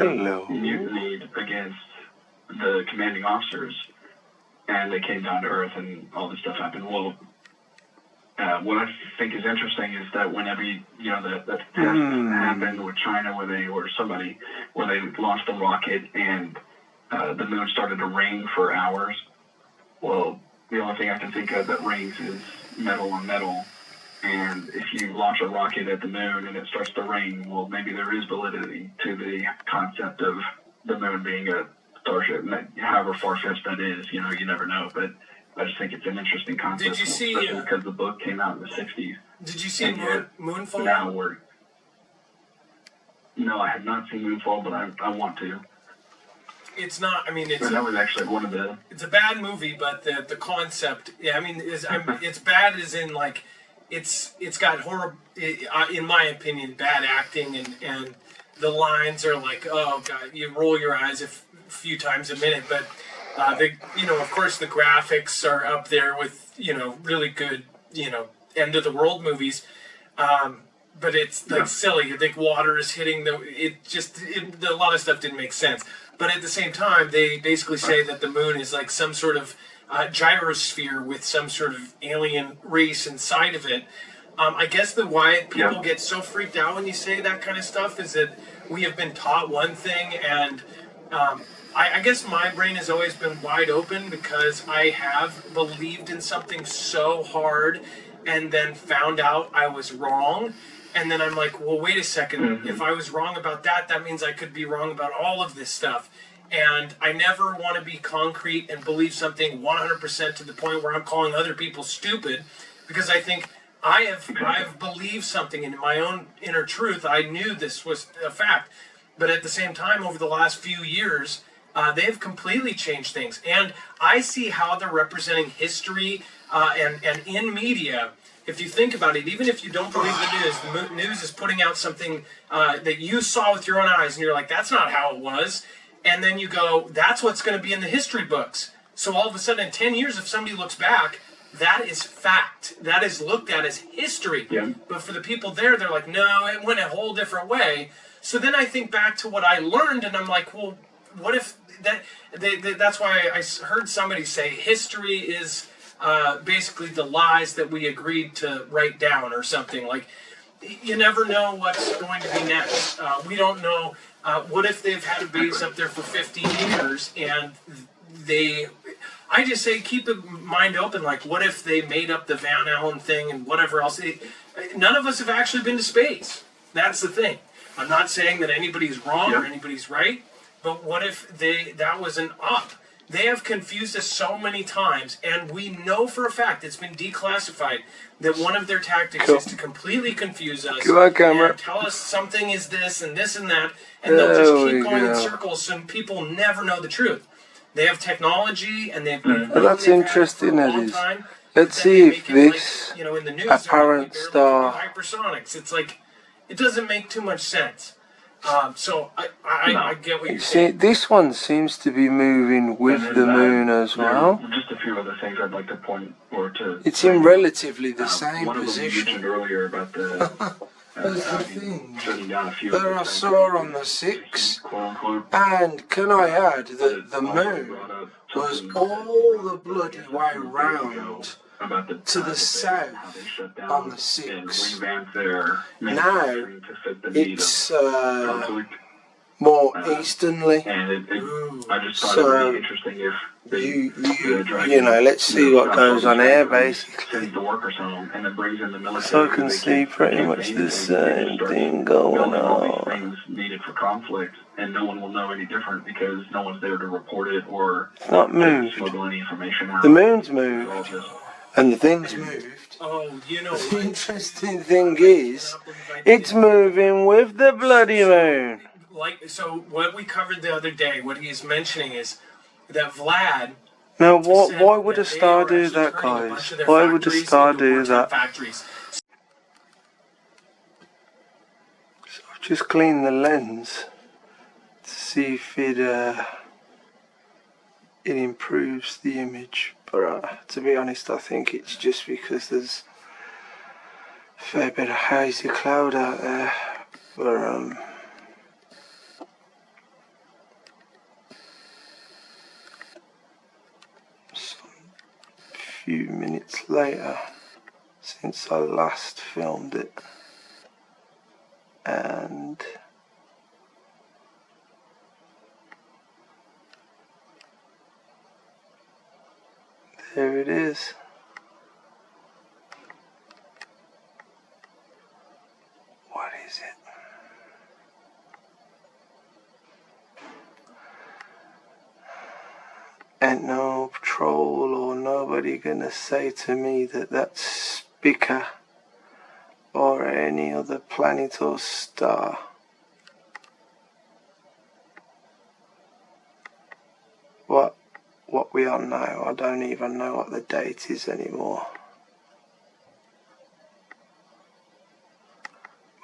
Hello. mutinied against the commanding officers, and they came down to Earth, and all this stuff happened. Well, what I think is interesting is that whenever that test happened with China, where they launched a rocket and the moon started to rain for hours. Well, the only thing I can think of that rains is metal on metal. And if you launch a rocket at the moon and it starts to rain, well, maybe there is validity to the concept of the moon being a starship. However far-fetched that is, you never know. But I just think it's an interesting concept, especially because the book came out in the 60s. Did you see Moonfall? No, I have not seen Moonfall, but I want to. It's not. I mean, that was actually one of the. It's a bad movie, but the concept. Yeah, I mean, it's bad as in like, it's got horrible. In my opinion, bad acting and the lines are like, oh god, you roll your eyes a few times a minute, but. Of course, the graphics are up there with, really good, end of the world movies. But it's like silly. You think water is hitting a lot of stuff didn't make sense. But at the same time, they basically say that the moon is like some sort of gyrosphere with some sort of alien race inside of it. I guess why people get so freaked out when you say that kind of stuff is that we have been taught one thing, and I guess my brain has always been wide open because I have believed in something so hard and then found out I was wrong. And then I'm like, well, wait a second. Mm-hmm. If I was wrong about that, that means I could be wrong about all of this stuff. And I never want to be concrete and believe something 100% to the point where I'm calling other people stupid, because I think I've believed something in my own inner truth. I knew this was a fact. But at the same time, over the last few years, they've completely changed things. And I see how they're representing history and in media. If you think about it, even if you don't believe the news is putting out something that you saw with your own eyes, and you're like, that's not how it was. And then you go, that's what's going to be in the history books. So all of a sudden, in 10 years, if somebody looks back, that is fact. That is looked at as history. Yeah. But for the people there, they're like, no, it went a whole different way. So then I think back to what I learned, and I'm like, well, what if that's why I heard somebody say history is basically the lies that we agreed to write down or something. Like, you never know what's going to be next. We don't know. What if they've had a base up there for 50 years and I just say keep a mind open. Like, what if they made up the Van Allen thing and whatever else? None of us have actually been to space. That's the thing. I'm not saying that anybody's wrong or anybody's right, but what if that was an up? They have confused us so many times, and we know for a fact it's been declassified that one of their tactics is to completely confuse us and tell us something is this and that, and they'll just keep going in circles so people never know the truth. They have technology, and they've been that's interesting, that is. Let's see if this in the news, apparent star hypersonics. It's like, it doesn't make too much sense. So I get what you're saying. This one seems to be moving with the moon as well. Just a few other things I'd like to point It's in relatively the same position. One of them you mentioned earlier about the shutting down a few that I saw on the 6, and can I add that the moon was all the bloody way round to the south on the 6. Now it's more easternly. So let's see what goes on here basically. So I can see pretty much the same thing going on. Needed for conflict, and no one will know any different because no one's there to report it or it's not moved. Smuggle any information out. The moon's moved. And the thing's moved. The interesting thing is, it's moving with the bloody moon. So what we covered the other day, what he's mentioning is that Vlad. Now, why would a star do that, guys? Why would a star do that? So I've just cleaned the lens to see if it improves the image. But to be honest, I think it's just because there's a fair bit of hazy cloud out there. But few minutes later since I last filmed it, and there it is. What is it? Ain't no troll or nobody gonna say to me that that's Spica or any other planet or star. What we are now, I don't even know what the date is anymore.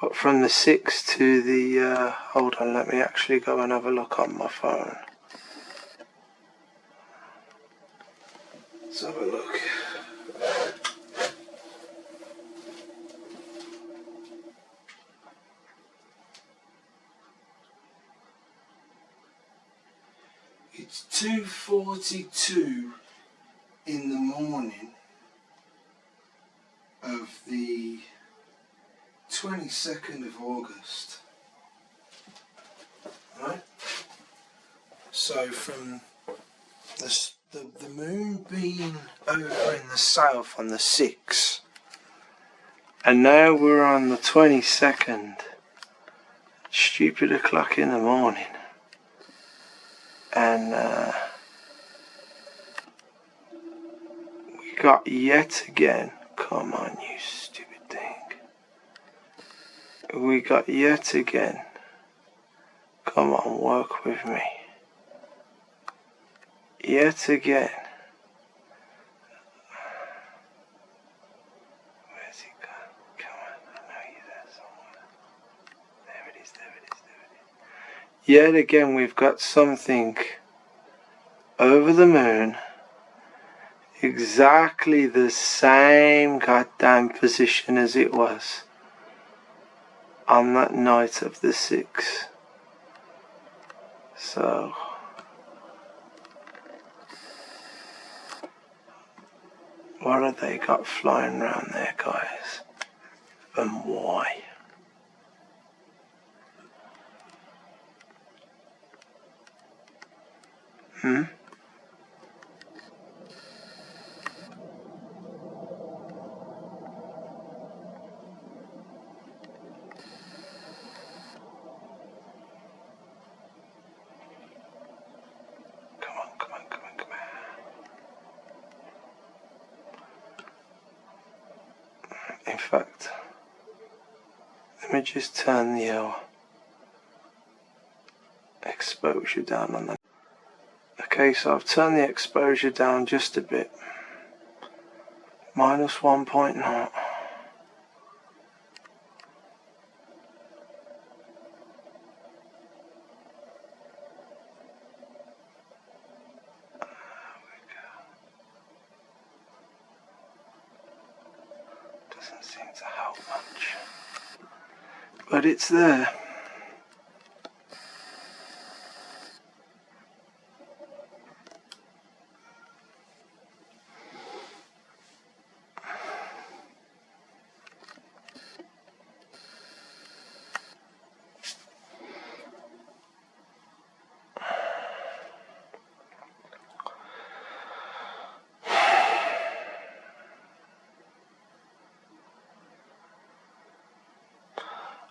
But from the 6th to the, hold on, let me actually go and have a look on my phone. Let's have a look. It's 2:42 in the morning of the 22nd of August. Right? So from the moon being over in the south on the 6th, and now we're on the 22nd, stupid o'clock in the morning, and we got yet again, come on you stupid thing, we got yet again, come on, work with me, yet again. Where's it gone? Come on, I know you're there somewhere. There it is, there it is, there it is. Yet again we've got something over the moon, exactly the same goddamn position as it was on that night of the 6th. So what have they got flying around there, guys? And why? Hmm? Come on, come on, come on, come on. In fact, let me just turn the exposure down on that. Okay, so I've turned the exposure down just a bit. Minus 1.0. Doesn't seem to help much. But it's there.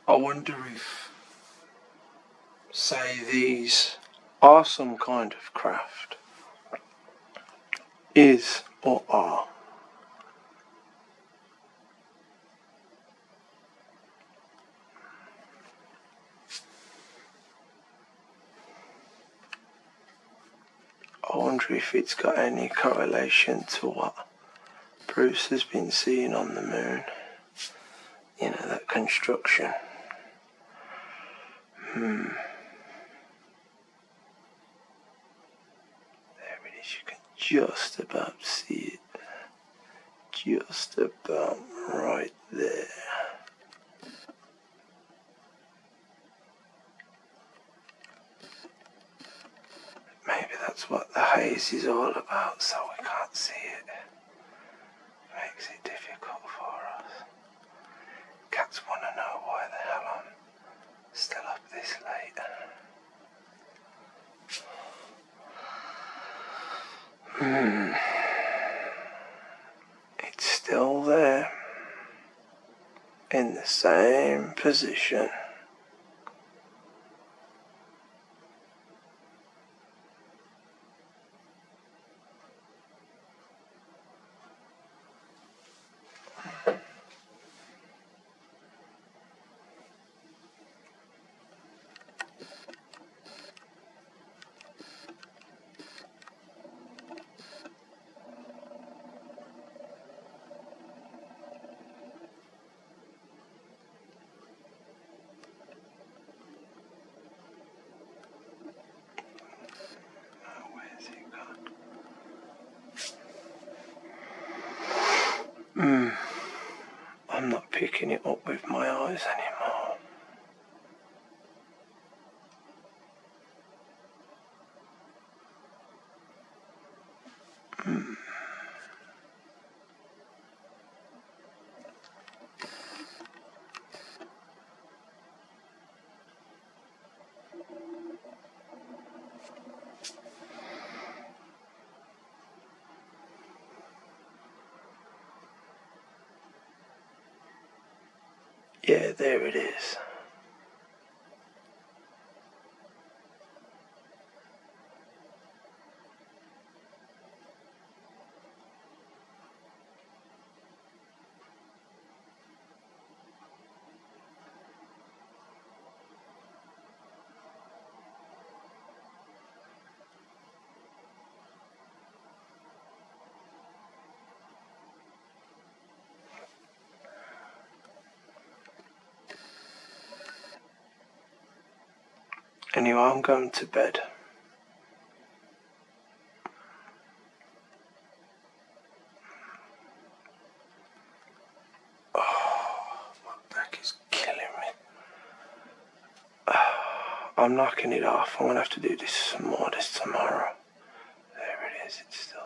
I wonder if, say, these are some kind of craft. Is or are. I wonder if it's got any correlation to what Bruce has been seeing on the moon. You know, that construction. There it is, you can just about see it. Just about right there. Maybe that's what the haze is all about, so we can't see it. makes it difficult for us. Cats want to know why the hell I'm still up this late. It's still there, in the same position. I'm not picking it up with my eyes anymore. Yeah, there it is. Anyway, I'm going to bed. Oh, my back is killing me. I'm knocking it off. I'm going to have to do this tomorrow. There it is. It's still